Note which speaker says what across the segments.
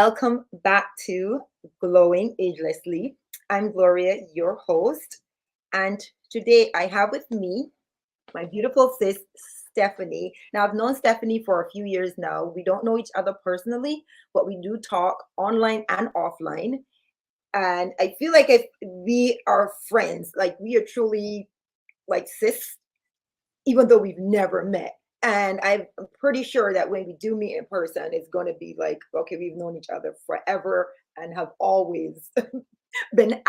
Speaker 1: Welcome back to Glowing Agelessly. I'm Gloria, your host, and today I have with me my beautiful sis, Stephanie. Now, I've known Stephanie for a few years now. We don't know each other personally, but we do talk online and offline. And I feel like if we are friends, like we are truly like sis, even though we've never met. And I'm pretty sure that when we do meet in person, it's going to be like, okay, we've known each other forever and have always been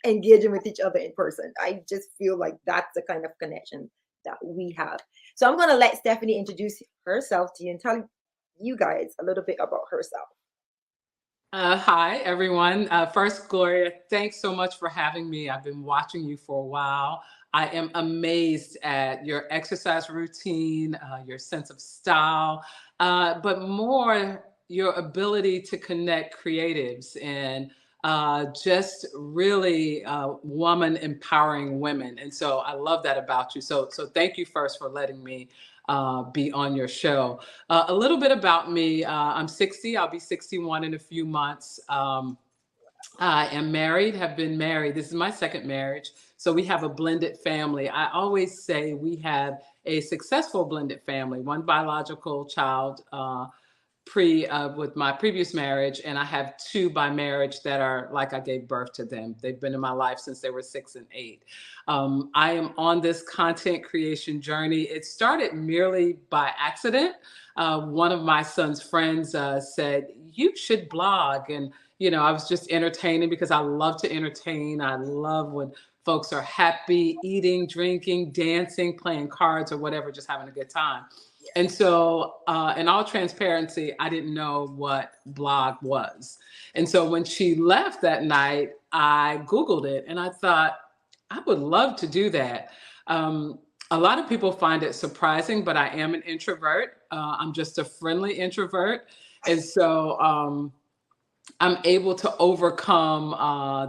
Speaker 1: engaging with each other in person. I just feel like that's the kind of connection that we have. So I'm going to let Stephanie introduce herself to you and tell you guys a little bit about herself.
Speaker 2: Hi, everyone. First, Gloria, thanks so much for having me. I've been watching you for a while. I am amazed at your exercise routine, your sense of style, but more your ability to connect creatives and just really woman empowering women. And so I love that about you. So thank you first for letting me be on your show. A little bit about me. I'm 60. I'll be 61 in a few months. I am married, have been married. This is my second marriage. So we have a blended family. I always say we have a successful blended family, one biological child with my previous marriage, and I have two by marriage that are like I gave birth to them. They've been in my life since they were 6 and 8. I am on this content creation journey. It started merely by accident. One of my son's friends said, "You should blog." And, I was just entertaining because I love to entertain. I love when folks are happy, eating, drinking, dancing, playing cards, or whatever, just having a good time. And so, in all transparency, I didn't know what blog was. And so when she left that night, I Googled it and I thought, I would love to do that. A lot of people find it surprising, but I am an introvert. I'm just a friendly introvert. And so, I'm able to overcome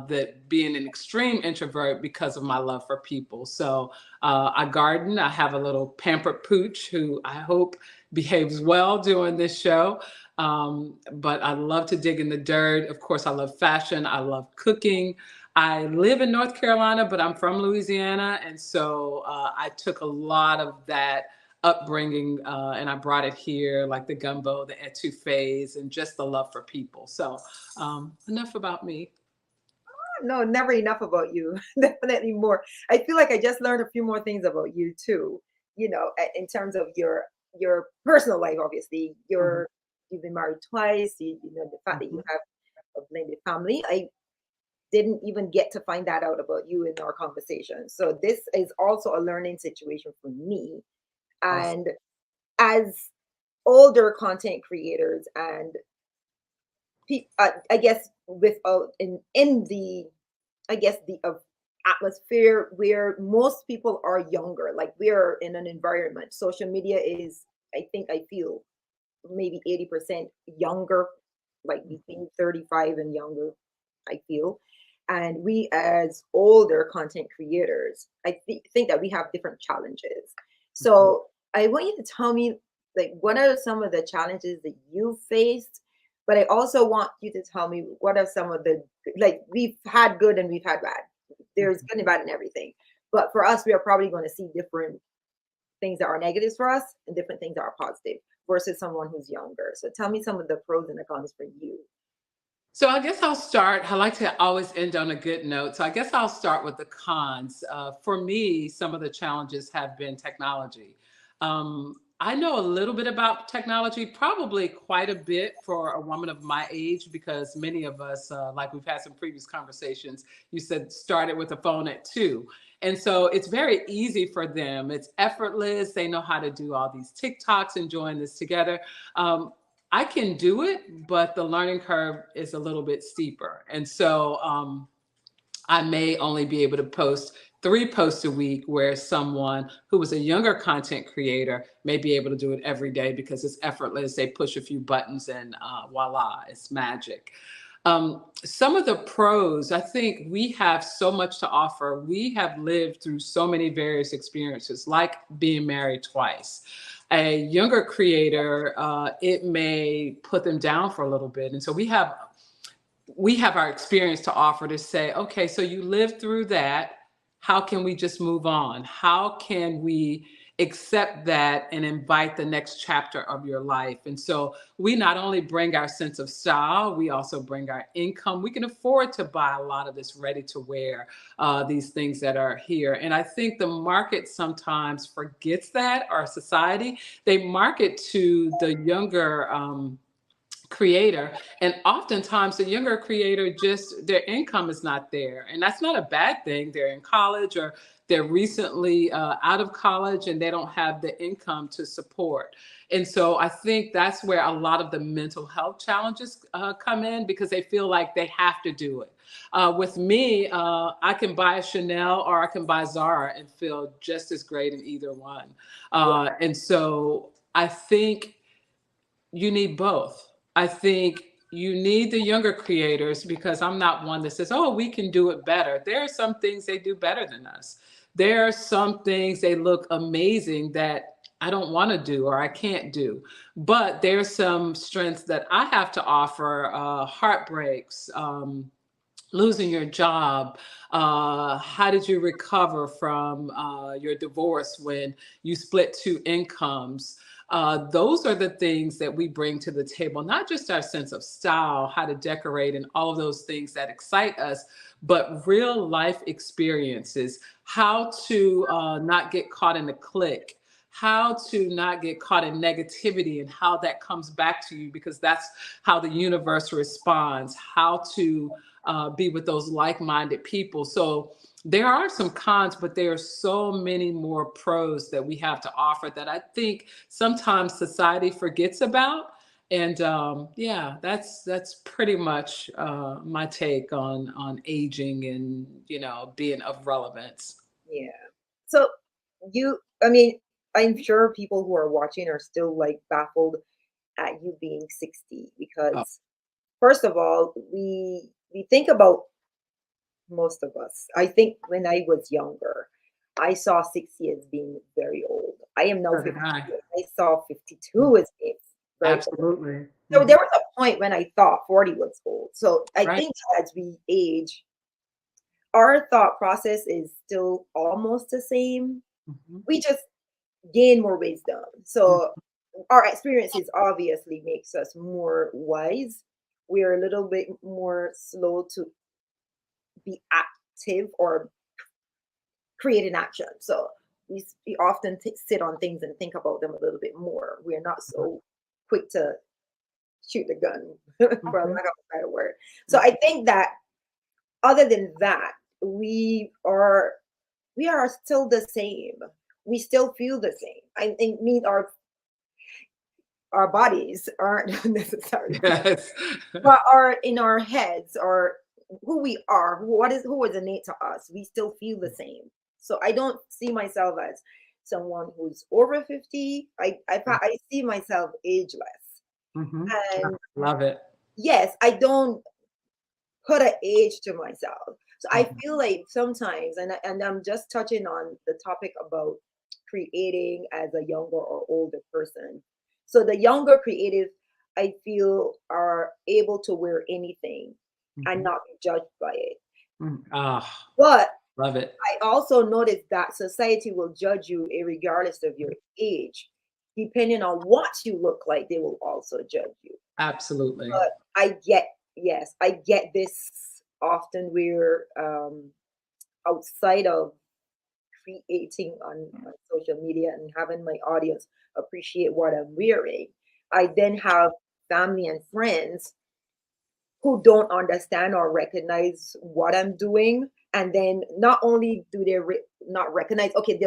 Speaker 2: that being an extreme introvert because of my love for people. So I garden. I have a little pampered pooch who I hope behaves well doing this show. But I love to dig in the dirt. Of course, I love fashion. I love cooking. I live in North Carolina, but I'm from Louisiana. And so I took a lot of that upbringing and I brought it here, like the gumbo, the etouffees, and just the love for people. So enough about me.
Speaker 1: No, never enough about you. Definitely more. I feel like I just learned a few more things about you too. In terms of your personal life. Obviously,
Speaker 2: Mhm.
Speaker 1: you've been married twice. The fact that you have a blended family. I didn't even get to find that out about you in our conversation. So this is also a learning situation for me.
Speaker 2: Awesome.
Speaker 1: And as older content creators and I guess without in the I guess the atmosphere where most people are younger, like we're in an environment. Social media is, I feel maybe 80% younger, like between 35 and younger, I feel. And we as older content creators, think that we have different challenges.
Speaker 2: Mhm.
Speaker 1: So I want you to tell me, like, what are some of the challenges that you faced? But I also want you to tell me what are some of the, like, we've had good and we've had bad. There's
Speaker 2: Mhm.
Speaker 1: good and bad in everything. But for us, we are probably going to see different things that are negatives for us and different things that are positive versus someone who's younger. So tell me some of the pros and the cons for you.
Speaker 2: So I guess I'll start. I like to always end on a good note. So I guess I'll start with the cons. For me, some of the challenges have been technology. I know a little bit about technology, probably quite a bit for a woman of my age, because many of us, like we've had some previous conversations, you said started with a phone at 2. And so it's very easy for them. It's effortless. They know how to do all these TikToks and join this together. I can do it, but the learning curve is a little bit steeper. And so I may only be able to post 3 posts a week, where someone who was a younger content creator may be able to do it every day because it's effortless. They push a few buttons and voila, it's magic. Some of the pros, I think we have so much to offer. We have lived through so many various experiences, like being married twice. a younger creator, it may put them down for a little bit. And so we have our experience to offer to say, okay, so you lived through that. How can we just move on? How can we accept that and invite the next chapter of your life? And so we not only bring our sense of style, we also bring our income. We can afford to buy a lot of this ready to wear, these things that are here. And I think the market sometimes forgets that, our society. They market to the younger, creator, and oftentimes the younger creator, just their income is not there, and that's not a bad thing. They're in college, or they're recently out of college, and they don't have the income to support. And so I think that's where a lot of the mental health challenges come in, because they feel like they have to do it. With me, I can buy a Chanel or I can buy Zara and feel just as great in either one. And so I think you need both. I think you need the younger creators, because I'm not one that says, oh, we can do it better. There are some things they do better than us. There are some things they look amazing that I don't want to do or I can't do. But there's some strengths that I have to offer, heartbreaks, losing your job. How did you recover from your divorce when you split two incomes? Those are the things that we bring to the table, not just our sense of style, how to decorate, and all of those things that excite us, but real life experiences, how to not get caught in the clique, how to not get caught in negativity and how that comes back to you, because that's how the universe responds, how to be with those like-minded people. So there are some cons, but there are so many more pros that we have to offer that I think sometimes society forgets about. And yeah, that's pretty much my take on aging and being of relevance.
Speaker 1: Yeah. So I mean, I'm sure people who are watching are still like baffled at you being 60
Speaker 2: Oh,
Speaker 1: because first of all, we think about most of us. I think when I was younger, I saw 60 as being very old. I am now
Speaker 2: so did
Speaker 1: 52.
Speaker 2: I.
Speaker 1: I saw 52 as being very old.
Speaker 2: Absolutely.
Speaker 1: So
Speaker 2: Mhm.
Speaker 1: there was a point when I thought 40 was old. So I
Speaker 2: Right.
Speaker 1: think as we age, our thought process is still almost the same.
Speaker 2: Mhm.
Speaker 1: We just gain more wisdom.
Speaker 2: Mhm.
Speaker 1: So our experiences obviously makes us more wise. We're a little bit more slow to be active or create an action. So we often sit on things and think about them a little bit more. We're not so quick to shoot the gun, for
Speaker 2: Mhm.
Speaker 1: lack of a better word. So I think that other than that, we are still the same. We still feel the same. I think mean our bodies aren't necessarily,
Speaker 2: Yes.
Speaker 1: but are in our heads or who we are, who is innate to us. We still feel the same. So I don't see myself as someone who's over 50. I see myself ageless.
Speaker 2: Mhm.
Speaker 1: And
Speaker 2: Love it.
Speaker 1: yes, I don't put an age to myself. So I
Speaker 2: Mhm.
Speaker 1: feel like sometimes, and I'm just touching on the topic about creating as a younger or older person. So the younger creative, I feel, are able to wear anything and
Speaker 2: Mhm.
Speaker 1: not be judged by it.
Speaker 2: Mm. Ah,
Speaker 1: But
Speaker 2: love it.
Speaker 1: I also noticed that society will judge you regardless of your age. Depending on what you look like, they will also judge you.
Speaker 2: Absolutely.
Speaker 1: But yes, I get this often where outside of creating on social media and having my audience appreciate what I'm wearing, I then have family and friends who don't understand or recognize what I'm doing. And then not only do they not recognize, okay,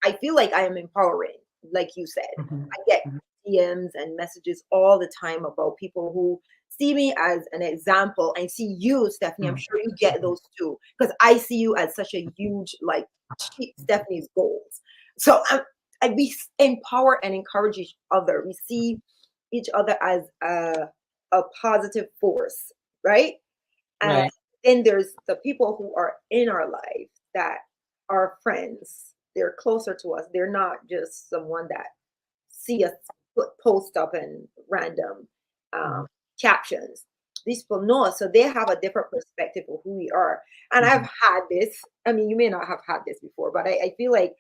Speaker 1: I feel like I am empowering, like you said.
Speaker 2: Mhm.
Speaker 1: I get
Speaker 2: Mhm.
Speaker 1: DMs and messages all the time about people who see me as an example and see you, Stephanie. I'm
Speaker 2: Mm.
Speaker 1: sure you get those too, because I see you as such a huge, like, Stephanie's goals. So we empower and encourage each other. We see each other as a positive force, right? And
Speaker 2: Right.
Speaker 1: then there's the people who are in our life that are friends. They're closer to us. They're not just someone that see us post up and random captions. These people know us, so they have a different perspective of who we are. And I've had this. I mean, you may not have had this before, but I feel like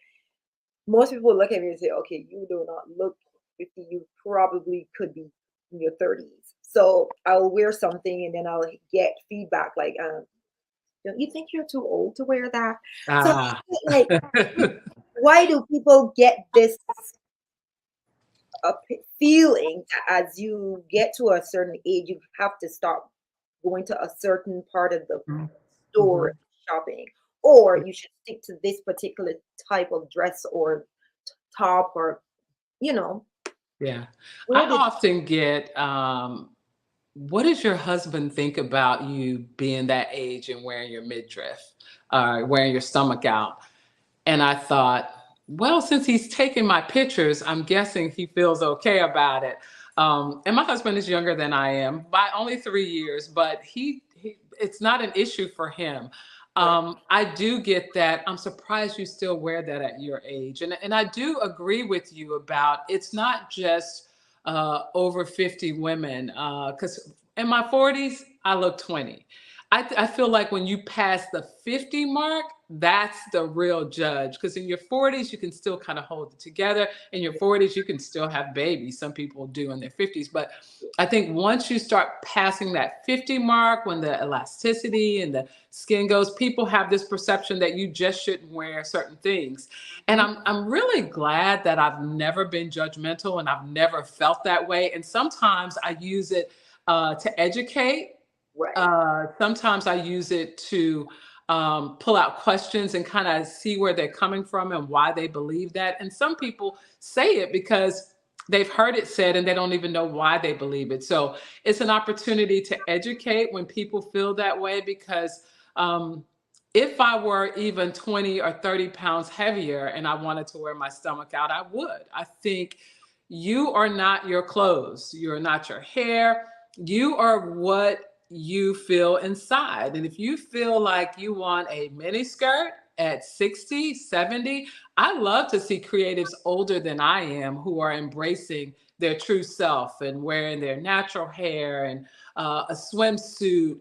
Speaker 1: most people look at me and say, "Okay, you do not look 50. You probably could be in your 30s." So I'll wear something, and then I'll get feedback like, "Don't you think you're too old to wear that?" So
Speaker 2: Ah.
Speaker 1: like, why do people get this feeling that as you get to a certain age, you have to stop going to a certain part of the store shopping, or you should stick to this particular type of dress or top, or you know,
Speaker 2: Yeah. I
Speaker 1: where did
Speaker 2: often get, what does your husband think about you being that age and wearing your midriff, wearing your stomach out? And I thought, well, since he's taking my pictures, I'm guessing he feels okay about it. And my husband is younger than I am by only 3 years, but he it's not an issue for him.
Speaker 1: right,
Speaker 2: I do get that. I'm surprised you still wear that at your age. And I do agree with you about it's not just over 50 women, because in my 40s, I look 20. I feel like when you pass the 50 mark, that's the real judge. Because in your 40s, you can still kind of hold it together. In your 40s, you can still have babies. Some people do in their 50s. But I think once you start passing that 50 mark, when the elasticity and the skin goes, people have this perception that you just shouldn't wear certain things. And
Speaker 1: mhm,
Speaker 2: I'm really glad that I've never been judgmental and I've never felt that way. And sometimes I use it to educate.
Speaker 1: right,
Speaker 2: Sometimes I use it to pull out questions and kind of see where they're coming from and why they believe that. And some people say it because they've heard it said and they don't even know why they believe it. So it's an opportunity to educate when people feel that way because if I were even 20 or 30 pounds heavier and I wanted to wear my stomach out, I would. I think you are not your clothes, you're not your hair, you are what you feel inside. And if you feel like you want a mini skirt at 60, 70, I love to see creatives older than I am who are embracing their true self and wearing their natural hair and a swimsuit.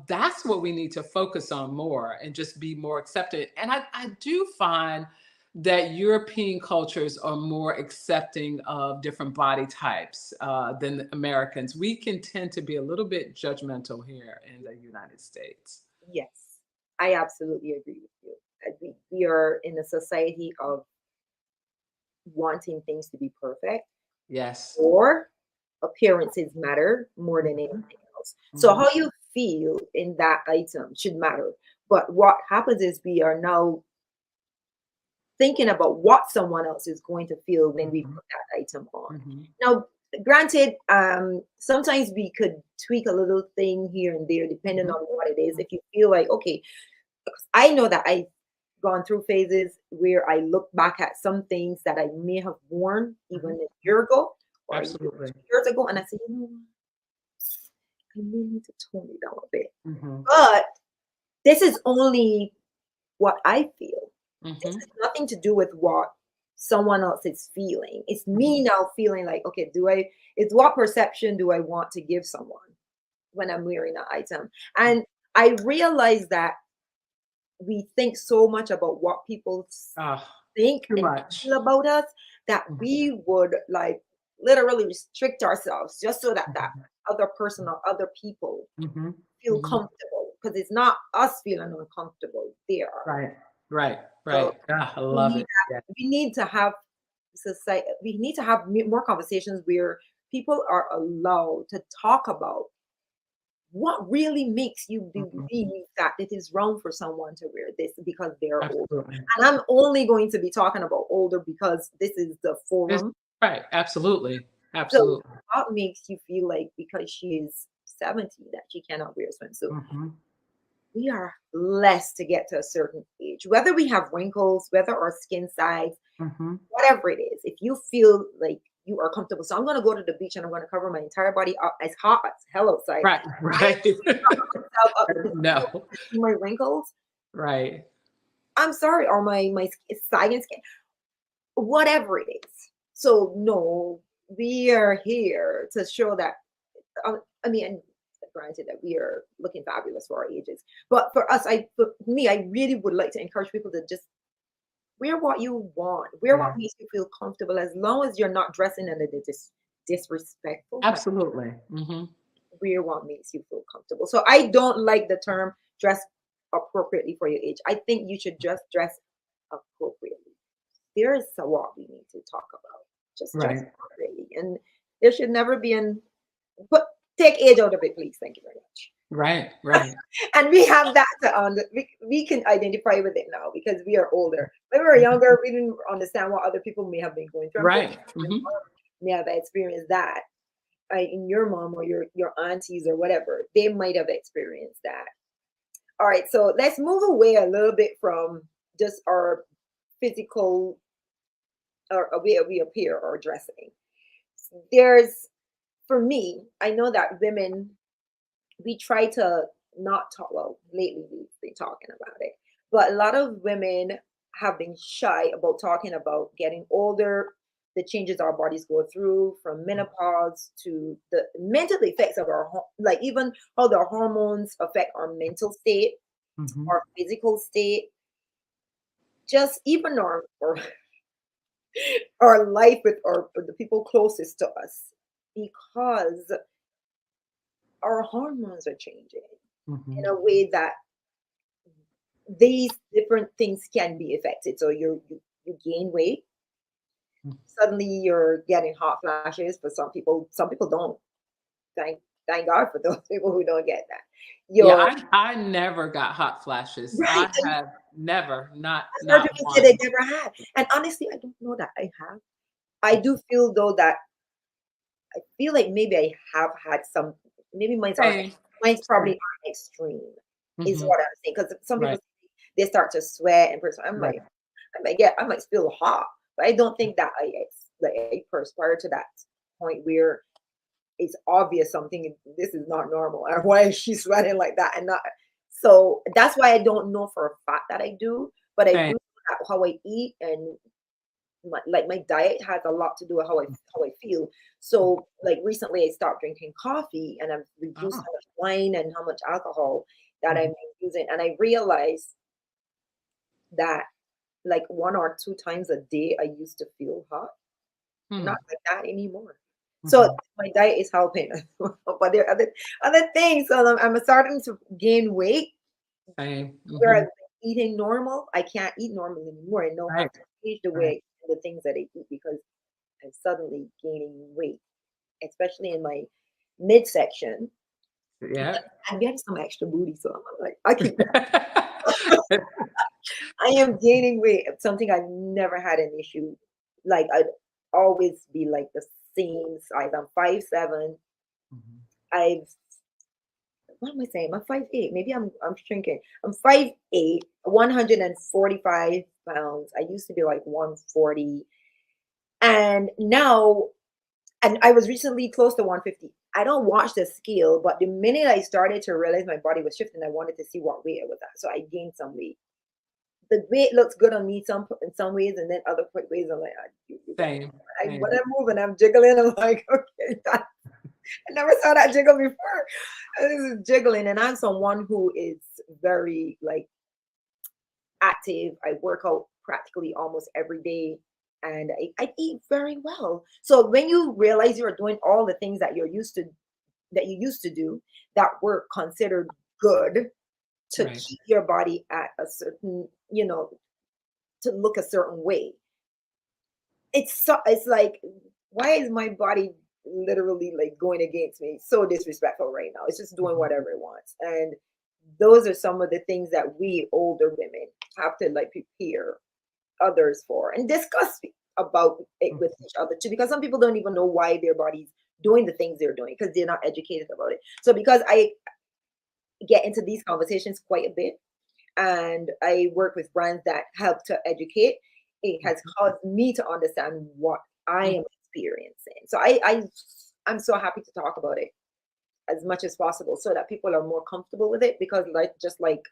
Speaker 2: That's what we need to focus on more and just be more accepted. And I do find that European cultures are more accepting of different body types than Americans. We can tend to be a little bit judgmental here in the United States.
Speaker 1: yes, I absolutely agree with you. We are in a society of wanting things to be perfect,
Speaker 2: Yes.
Speaker 1: or appearances matter more than
Speaker 2: Mhm,
Speaker 1: anything else. So
Speaker 2: mhm,
Speaker 1: how you feel in that item should matter. But what happens is we are now thinking about what someone else is going to feel when we
Speaker 2: mhm,
Speaker 1: put that item on.
Speaker 2: mhm,
Speaker 1: Now, granted, sometimes we could tweak a little thing here and there depending
Speaker 2: mhm,
Speaker 1: on what it is. If you feel like, okay, I know that I've gone through phases where I look back at some things that I may have worn even
Speaker 2: mhm.
Speaker 1: a year ago or a year,
Speaker 2: Absolutely.
Speaker 1: 2 years ago, and I say, you know what, I may need to tone it down a bit.
Speaker 2: Mhm,
Speaker 1: But this is only what I feel. This
Speaker 2: mhm,
Speaker 1: has nothing to do with what someone else is feeling. It's me
Speaker 2: mhm,
Speaker 1: now feeling like, okay, it's what perception do I want to give someone when I'm wearing that item? And I realize that we think so much about what people
Speaker 2: Ah,
Speaker 1: think
Speaker 2: too
Speaker 1: and
Speaker 2: much.
Speaker 1: feel about us that
Speaker 2: Mhm,
Speaker 1: we would like literally restrict ourselves just so that that
Speaker 2: mhm,
Speaker 1: other person or other people
Speaker 2: mhm,
Speaker 1: feel
Speaker 2: mhm.
Speaker 1: comfortable, because it's not us feeling uncomfortable, they are.
Speaker 2: Right, right,
Speaker 1: So
Speaker 2: right. Ah, I
Speaker 1: we
Speaker 2: love
Speaker 1: need
Speaker 2: it. Yeah.
Speaker 1: we need to have society we need to have more conversations where people are allowed to talk about what really makes you
Speaker 2: Mhm.
Speaker 1: believe that it is wrong for someone to wear this because they're older.
Speaker 2: Absolutely.
Speaker 1: And I'm only going to be talking about older because this is the
Speaker 2: This
Speaker 1: forum.
Speaker 2: right, absolutely,
Speaker 1: So
Speaker 2: absolutely.
Speaker 1: what makes you feel like because she is 70 that she cannot wear a swimsuit?
Speaker 2: Mhm,
Speaker 1: We are blessed to get to a certain age, whether we have wrinkles, whether our skin size,
Speaker 2: mhm.
Speaker 1: whatever it is. If you feel like you are comfortable, so I'm going to go to the beach and I'm going to cover my entire body up as hot as hell outside.
Speaker 2: Right,
Speaker 1: I am
Speaker 2: right.
Speaker 1: myself up because I don't
Speaker 2: No,
Speaker 1: want to see my wrinkles.
Speaker 2: right.
Speaker 1: I'm sorry, or my side and skin, whatever it is. So no, we are here to show that. I mean, and granted that we are looking fabulous for our ages, but for me, I really would like to encourage people to just wear what you want, wear what
Speaker 2: Yeah,
Speaker 1: makes you feel comfortable, as long as you're not dressing in a disrespectful manner.
Speaker 2: absolutely. Hmm.
Speaker 1: Wear what makes you feel comfortable. So I don't like the term dress appropriately for your age. I think you should just dress appropriately. There is a lot we need to talk about. Just dress
Speaker 2: Right,
Speaker 1: appropriately, and there should never be an but take age out of it, please. Thank you very much.
Speaker 2: right, right,
Speaker 1: And we have that to we can identify with it now because we are older. When we were
Speaker 2: mhm,
Speaker 1: younger, we didn't understand what other people may have been going through. I'm pretty
Speaker 2: right.
Speaker 1: sure your
Speaker 2: Hmm.
Speaker 1: mom may have experienced that. In your mom or your aunties or whatever, they might have experienced that. All right, so let's move away a little bit from just our physical or way we appear or dressing. There's for me, I know that women we try to not talk well lately we've been talking about it, but a lot of women have been shy about talking about getting older, the changes our bodies go through from menopause to the mental effects of like even how the hormones affect our mental state,
Speaker 2: Hmm.
Speaker 1: our physical state, just even our life with the people closest to us, because our hormones are changing
Speaker 2: Hmm.
Speaker 1: in a way that these different things can be affected. So you gain weight, suddenly you're getting hot flashes. For some people don't. Thank thank God for those people who don't get that.
Speaker 2: Yeah,
Speaker 1: You're
Speaker 2: I never got hot flashes.
Speaker 1: right.
Speaker 2: I have never,
Speaker 1: I've heard
Speaker 2: not
Speaker 1: people say they
Speaker 2: one.
Speaker 1: never had, and honestly, I don't know that I have. I do feel though that I feel like maybe I have had some. Maybe
Speaker 2: Same,
Speaker 1: mine's probably
Speaker 2: same.
Speaker 1: aren't extreme, is
Speaker 2: Hmm.
Speaker 1: what I'm saying. Because some people
Speaker 2: Right,
Speaker 1: they start to sweat and I'm
Speaker 2: right.
Speaker 1: like, I might feel hot, but I don't think that like I perspire to that point where it's obvious something this is not normal. And why is she sweating like that? And not so that's why I don't know for a fact that I do, but I do
Speaker 2: Same.
Speaker 1: know that how I eat and my diet has a lot to do with how I feel. So like recently I stopped drinking coffee and I've reduced
Speaker 2: Ah,
Speaker 1: how much wine and how much alcohol that
Speaker 2: mhm.
Speaker 1: I'm using. And I realized that like 1 or 2 times a day I used to feel hot. Not
Speaker 2: Hmm.
Speaker 1: like that anymore. So
Speaker 2: Mhm.
Speaker 1: my diet is helping, but there are other things. So I'm starting to gain weight.
Speaker 2: Same.
Speaker 1: Whereas
Speaker 2: Mhm.
Speaker 1: eating normal, I can't eat normal anymore. I know how
Speaker 2: Right,
Speaker 1: to change the
Speaker 2: right.
Speaker 1: way the things that I eat because I'm suddenly gaining weight, especially in my midsection.
Speaker 2: Yeah.
Speaker 1: I'm getting some extra booty, so I'm like, I keep. I am gaining weight. It's something I've never had an issue. Like I'd always be like the same size. I'm 5'7".
Speaker 2: Mhm.
Speaker 1: I've what am I saying? I'm 5'8". Maybe I'm shrinking. I'm 5'8", 145 pounds. I used to be like 140. And now and I was recently close to 150. I don't watch the scale, but the minute I started to realize my body was shifting, I wanted to see what weight it was at. So I gained some weight. The weight looks good on me in some ways, and then other ways I'm like, you got.
Speaker 2: Same,
Speaker 1: When
Speaker 2: same.
Speaker 1: I'm moving, I'm jiggling. I'm like, okay, I never saw that jiggle before. This is jiggling, and I'm someone who is very like active. I work out practically almost every day, and I eat very well. So when you realize you're doing all the things that you used to do that were considered good to
Speaker 2: Right.
Speaker 1: keep your body at a certain, to look a certain way, it's like why is my body literally like going against me? So disrespectful right now. It's just doing
Speaker 2: Mhm.
Speaker 1: whatever it wants. And those are some of the things that we older women have to like prepare others for and discuss about it with
Speaker 2: Mhm.
Speaker 1: each other too, because some people don't even know why their body's doing the things they're doing because they're not educated about it. So because I get into these conversations quite a bit and I work with brands that help to educate, it has
Speaker 2: Mhm.
Speaker 1: caused me to understand what I
Speaker 2: Mhm.
Speaker 1: am experiencing. So I'm so happy to talk about it as much as possible so that people are more comfortable with it, because like just like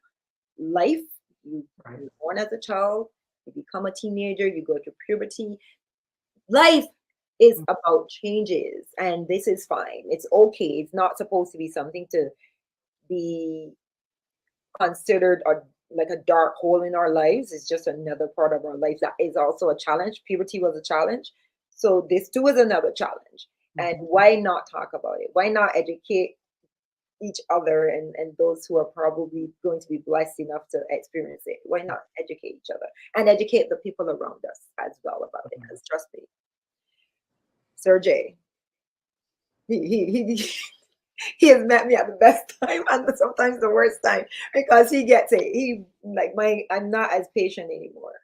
Speaker 1: life,
Speaker 2: Right.
Speaker 1: you're born as a child, you become a teenager, you go through puberty. Life is about changes, and this is fine. It's okay. It's not supposed to be something to be considered a like a dark hole in our lives. It's just another part of our life that is also a challenge. Puberty was a challenge. So this too is another challenge. And
Speaker 2: Mhm.
Speaker 1: why not talk about it? Why not educate each other and those who are probably going to be blessed enough to experience it? Why not educate each other and educate the people around us as well about it? Because trust me, Sir J, he he has met me at the best time and sometimes the worst time because he gets it. He like my I'm not as patient anymore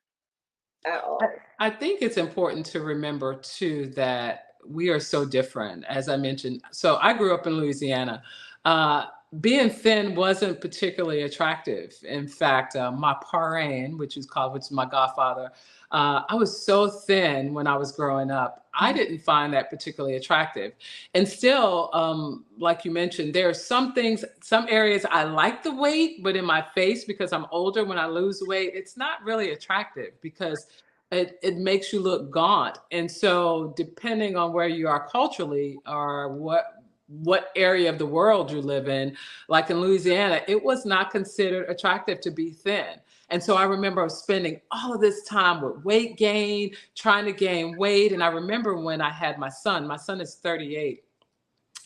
Speaker 1: at
Speaker 2: I
Speaker 1: all.
Speaker 2: I think it's important to remember too that we are so different, as I mentioned. So I grew up in Louisiana. Uh, Being thin wasn't particularly attractive. In fact, my parrain, which is my godfather, I was so thin when I was growing up. I
Speaker 1: Mhm.
Speaker 2: didn't find that particularly attractive. And still, like you mentioned, there are some things, some areas I like the weight, but in my face, because I'm older, when I lose weight, it's not really attractive because it makes you look gaunt. And so depending on where you are culturally or what area of the world you live in, like in Louisiana, it was not considered attractive to be thin. And so I remember spending all of this time with weight gain, trying to gain weight. And I remember when I had my son is 38.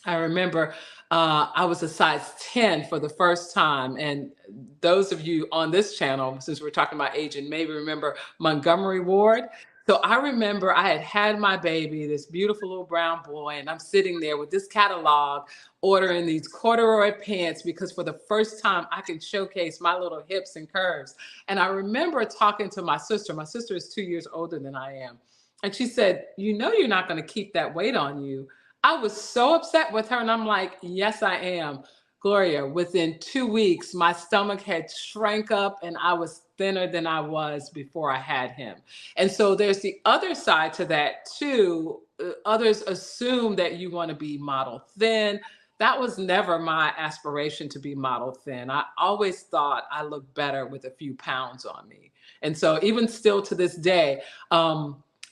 Speaker 2: I remember I was a size 10 for the first time. And those of you on this channel, since we're talking about aging, maybe remember Montgomery Ward. So I remember I had had my baby, this beautiful little brown boy, and I'm sitting there with this catalog ordering these corduroy pants because for the first time I could showcase my little hips and curves. And I remember talking to my sister. My sister is 2 years older than I am. And she said, "You know, you're not going to keep that weight on you." I was so upset with her, and I'm like, yes, I am. Gloria, within 2 weeks, my stomach had shrank up and I was thinner than I was before I had him. And so there's the other side to that too. Others assume that you want to be model thin. That was never my aspiration to be model thin. I always thought I looked better with a few pounds on me. And so even still to this day,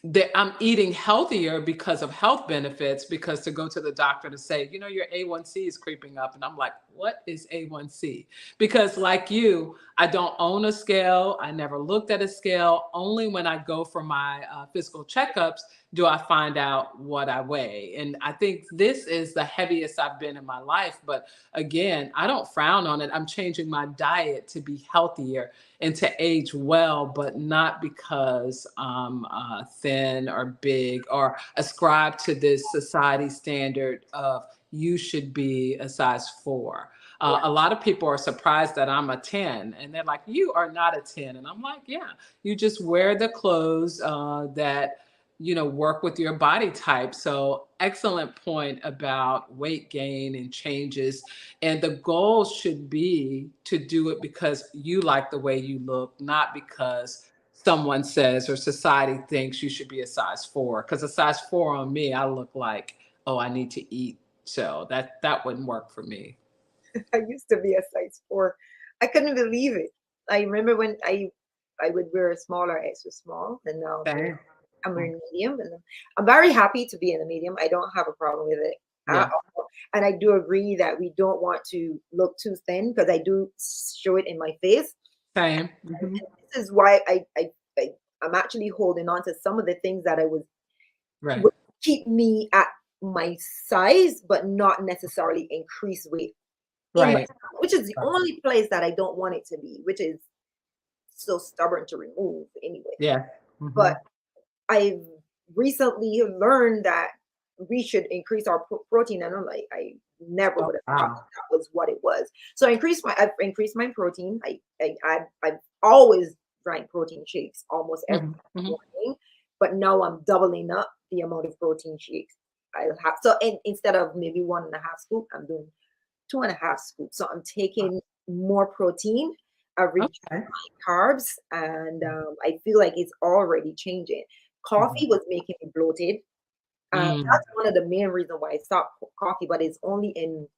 Speaker 2: that I'm eating healthier because of health benefits, because to go to the doctor to say, you know, your A1C is creeping up. And I'm like, what is A1C? Because like you, I don't own a scale. I never looked at a scale. Only when I go for my physical checkups do I find out what I weigh. And I think this is the heaviest I've been in my life. But again, I don't frown on it. I'm changing my diet to be healthier and to age well, but not because I'm thin or big or ascribe to this society standard of you should be a size 4.
Speaker 1: Yeah.
Speaker 2: A lot of people are surprised that I'm a 10 and they're like, you are not a 10. And I'm like, yeah, you just wear the clothes that, you know, work with your body type. So excellent point about weight gain and changes, and the goal should be to do it because you like the way you look, not because someone says or society thinks you should be a size 4. Because a size 4 on me, I look like, oh, I need to eat. So that wouldn't work for me.
Speaker 1: I used to be a size 4. I couldn't believe it. I remember when I would wear a smaller extra small, and now
Speaker 2: Same.
Speaker 1: I'm
Speaker 2: Mm.
Speaker 1: wearing medium, and I'm very happy to be in a medium. I don't have a problem with it at
Speaker 2: Yeah.
Speaker 1: all. And I do agree that we don't want to look too thin because I do show it in my face.
Speaker 2: Same.
Speaker 1: And
Speaker 2: Hmm.
Speaker 1: this is why I'm actually holding on to some of the things that I was
Speaker 2: Right.
Speaker 1: would keep me at my size, but not necessarily increase weight in my
Speaker 2: Right.
Speaker 1: stomach, which is the only place that I don't want it to be, which is so stubborn to remove anyway.
Speaker 2: Yeah. Hmm.
Speaker 1: But I've recently learned that we should increase our protein, and I'm like, I never
Speaker 2: Oh,
Speaker 1: would have thought
Speaker 2: wow.
Speaker 1: that was what it was. So I've increased my protein. I've always drank protein shakes almost every
Speaker 2: Hmm. Hmm.
Speaker 1: morning, but now I'm doubling up the amount of protein shakes I'll have. So instead of maybe 1.5 scoop, I'm doing 2.5 scoops. So I'm taking more protein. I've reduced
Speaker 2: Okay.
Speaker 1: carbs, and I feel like it's already changing. Coffee
Speaker 2: Mhm.
Speaker 1: was making me bloated.
Speaker 2: Mm.
Speaker 1: That's one of the main reasons why I stopped coffee, but it's only in,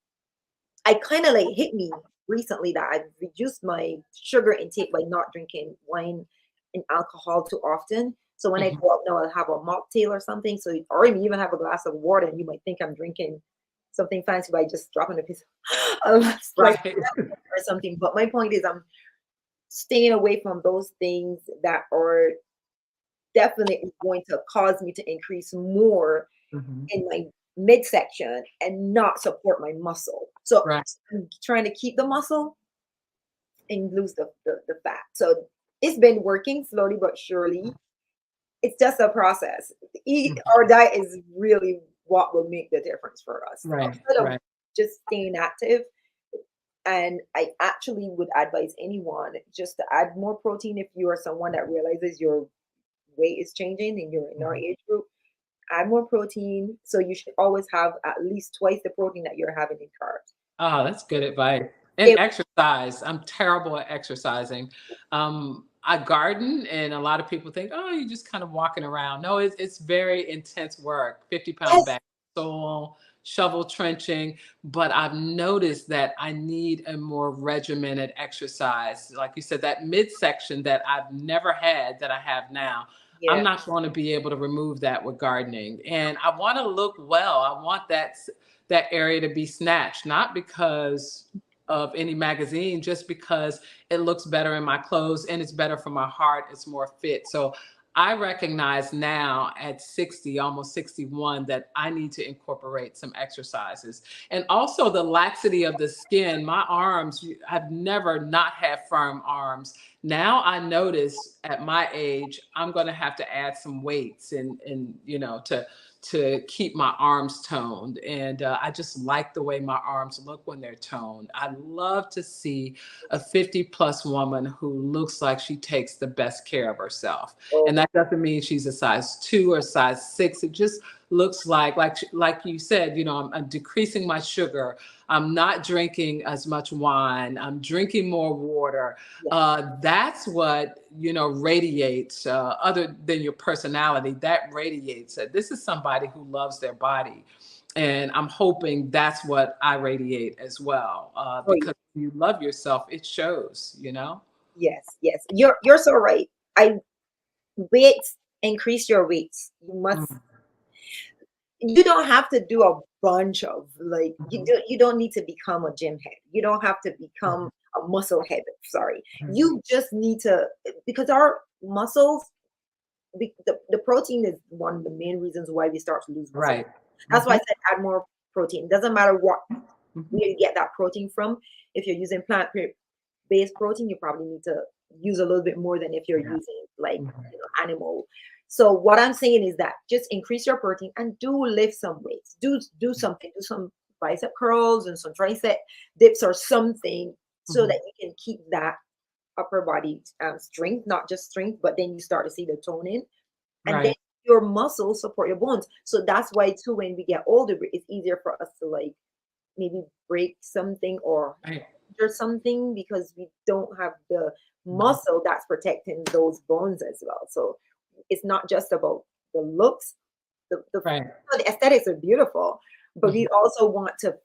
Speaker 1: I kind of like hit me recently that I've reduced my sugar intake by not drinking wine and alcohol too often. So when I
Speaker 2: Mhm.
Speaker 1: go out now, I'll have a mocktail or something. So, or even have a glass of water, and you might think I'm drinking something fancy by just dropping a piece of slice
Speaker 2: Right.
Speaker 1: or something. But my point is, I'm staying away from those things that are definitely going to cause me to increase more
Speaker 2: Mhm.
Speaker 1: in my midsection and not support my muscle. So
Speaker 2: Right.
Speaker 1: I'm trying to keep the muscle and lose the fat. So it's been working slowly but surely. It's just a process. Eat
Speaker 2: Mhm.
Speaker 1: our diet is really what will make the difference for us.
Speaker 2: Right.
Speaker 1: Outside of
Speaker 2: Right.
Speaker 1: just staying active, and I actually would advise anyone just to add more protein if you are someone that realizes your weight is changing and you're in our
Speaker 2: Mhm.
Speaker 1: age group. Add more protein. So you should always have at least twice the protein that you're having in carbs.
Speaker 2: Oh, that's good advice. And
Speaker 1: It,
Speaker 2: exercise. I'm terrible at exercising. I garden, and a lot of people think, oh, you're just kind of walking around. No, it's very intense work. 50-pound
Speaker 1: yes.
Speaker 2: bag of soil, shovel trenching. But I've noticed that I need a more regimented exercise. Like you said, that midsection that I've never had that I have now. I'm
Speaker 1: Yeah.
Speaker 2: not going to be able to remove that with gardening. And I want to look well. I want that area to be snatched, not because of any magazine, just because it looks better in my clothes and it's better for my heart. It's more fit. So I recognize now at 60, almost 61, that I need to incorporate some exercises. And also the laxity of the skin. My arms, I've never not had firm arms. Now I notice at my age, I'm going to have to add some weights and to keep my arms toned. And I just like the way my arms look when they're toned. I love to see a 50-plus woman who looks like she takes the best care of herself.
Speaker 1: Oh,
Speaker 2: And that doesn't mean she's a size 2 or size 6. It just looks like you said, I'm decreasing my sugar. I'm not drinking as much wine. I'm drinking more water.
Speaker 1: yeah.
Speaker 2: That's what radiates, other than your personality, that radiates it. This is somebody who loves their body, and I'm hoping that's what I radiate as well,
Speaker 1: Oh, yeah.
Speaker 2: because if you love yourself, it shows.
Speaker 1: Yes. Yes. You're so right. I weights increase your weights.
Speaker 2: Mm,
Speaker 1: You don't have to do a bunch of like
Speaker 2: mhm,
Speaker 1: you don't need to become a gym head. You don't have to become
Speaker 2: mhm,
Speaker 1: a muscle head. Sorry.
Speaker 2: mhm.
Speaker 1: You just need to, because our muscles, the protein is one of the main reasons why we start to lose muscle.
Speaker 2: Right.
Speaker 1: That's why I
Speaker 2: Mhm,
Speaker 1: said add more protein. Doesn't matter what
Speaker 2: mhm.
Speaker 1: where you get that protein from. If you're using plant-based protein, you probably need to use a little bit more than if you're
Speaker 2: Yeah.
Speaker 1: using like
Speaker 2: Mhm.
Speaker 1: animal. So what I'm saying is that just increase your protein and do lift some weights. Do something. Do some bicep curls and some tricep dips or something so that
Speaker 2: Mhm.
Speaker 1: you can keep that upper body strength, not just strength, but then you start to see the toning, and then
Speaker 2: Right.
Speaker 1: your muscles support your bones. So that's why too, when we get older, it's easier for us to like maybe break something or
Speaker 2: Right.
Speaker 1: injure something because we don't have the
Speaker 2: Mhm.
Speaker 1: muscle that's protecting those bones as well. So it's not just about the looks.
Speaker 2: Right.
Speaker 1: The aesthetics are beautiful, but we
Speaker 2: Mhm.
Speaker 1: also want to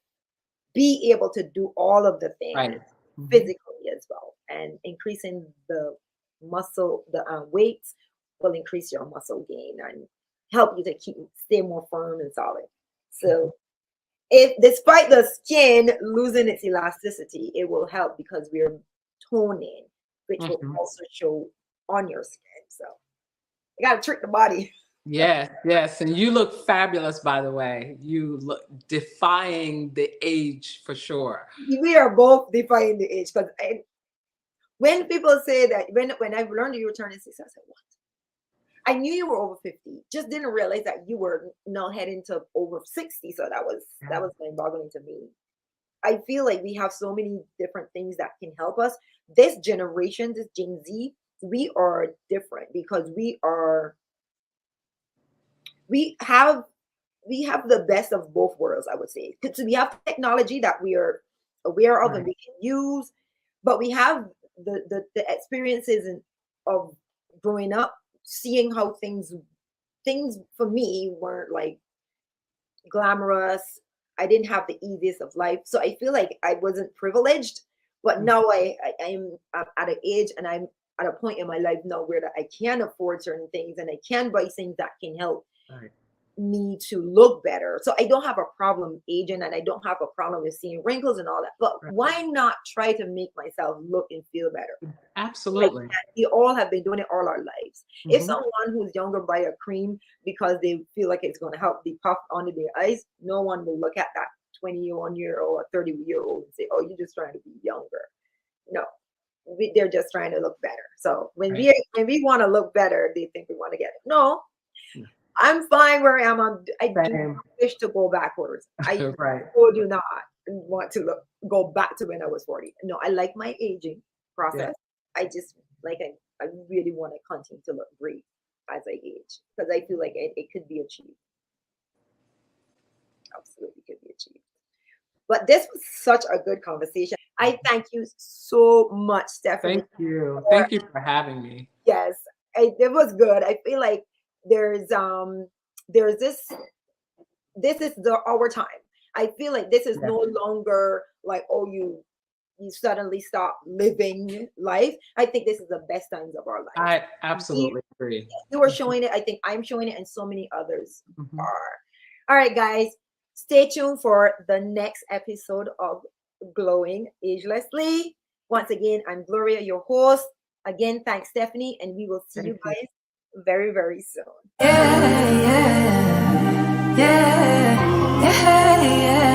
Speaker 1: be able to do all of the things
Speaker 2: Right. Mhm.
Speaker 1: physically as well. And increasing the muscle, the weights will increase your muscle gain and help you to stay more firm and solid.
Speaker 2: Mhm.
Speaker 1: So if despite the skin losing its elasticity, it will help because we're toning, which will
Speaker 2: Mhm.
Speaker 1: also show on your skin. So you gotta trick the body.
Speaker 2: Yes, yes, and you look fabulous, by the way. You look defying the age for sure.
Speaker 1: We are both defying the age because when people say that, when I learned you were turning 60, I said, what? I knew you were over 50, just didn't realize that you were now heading to over 60. So that
Speaker 2: Yeah.
Speaker 1: was mind boggling to me. I feel like we have so many different things that can help us. This generation, this Gen Z, we are different because we have we have the best of both worlds, I would say. Because we have technology that we are aware of and
Speaker 2: Right.
Speaker 1: we can use, but we have the experiences of growing up, seeing how things for me weren't like glamorous. I didn't have the easiest of life. So I feel like I wasn't privileged, but
Speaker 2: Mhm.
Speaker 1: now I'm at an age and at a point in my life now where that I can afford certain things and I can buy things that can help
Speaker 2: Right.
Speaker 1: me to look better. So I don't have a problem aging and I don't have a problem with seeing wrinkles and all that. But
Speaker 2: Right.
Speaker 1: why not try to make myself look and feel better? Like
Speaker 2: Absolutely.
Speaker 1: that. We all have been doing it all our lives. If
Speaker 2: Mhm.
Speaker 1: someone who's younger buy a cream because they feel like it's going to help the puff under their eyes, no one will look at that 21-year-old or 30-year-old and say, "Oh, you're just trying to be younger." No, they're just trying to look better. So when
Speaker 2: Right.
Speaker 1: we want to look better, they think we want to get it. No, I'm fine where I am. I do
Speaker 2: Same.
Speaker 1: not wish to go backwards. I
Speaker 2: Right.
Speaker 1: so do not want to go back to when I was 40. No, I like my aging
Speaker 2: Yeah.
Speaker 1: process. I just like I really want to continue to look great as I age because I feel like it could be achieved. Absolutely could be achieved. But this was such a good conversation. I thank you so much, Stephanie.
Speaker 2: Thank you.
Speaker 1: For,
Speaker 2: Thank you for having me.
Speaker 1: yes, it was good. I feel like there's this is our time. I feel like this is
Speaker 2: Yeah.
Speaker 1: no longer like, oh, you suddenly stop living life. I think this is the best times of our life.
Speaker 2: I
Speaker 1: We,
Speaker 2: absolutely agree.
Speaker 1: you are showing it. I think I'm showing it, and so many others
Speaker 2: Mhm.
Speaker 1: are. All right, guys, stay tuned for the next episode of Glowing Agelessly. Once again, I'm Gloria, your host. Again, thanks, Stephanie, and we will see you
Speaker 2: Thank you.
Speaker 1: guys very, very soon.
Speaker 3: Yeah, yeah, yeah, yeah, yeah.